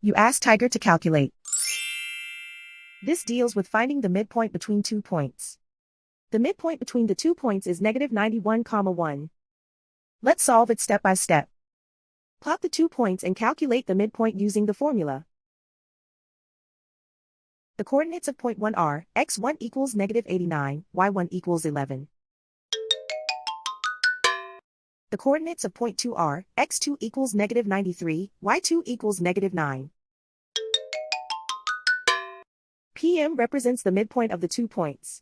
You ask Tiger to calculate. This deals with finding the midpoint between 2 points. The midpoint between the 2 points is -91,1. Let's solve it step by step. Plot the 2 points and calculate the midpoint using the formula. The coordinates of point 1 are x1 equals -89, y1 equals 11. The coordinates of point 2 are x2 equals -93, y2 equals -9. PM represents the midpoint of the 2 points.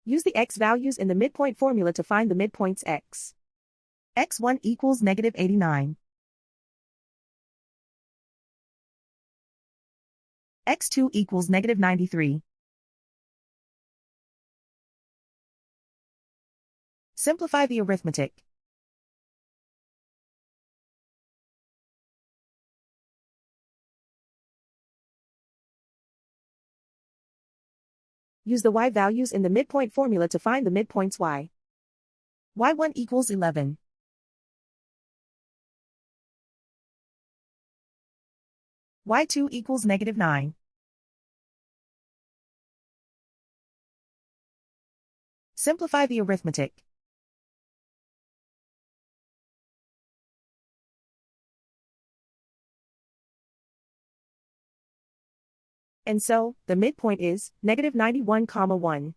Use the x values in the midpoint formula to find the midpoints x. x1 equals -89. x2 equals -93. Simplify the arithmetic. Use the y values in the midpoint formula to find the midpoints y. y1 equals 11. y2 equals -9. Simplify the arithmetic. And so, the midpoint is -91,1.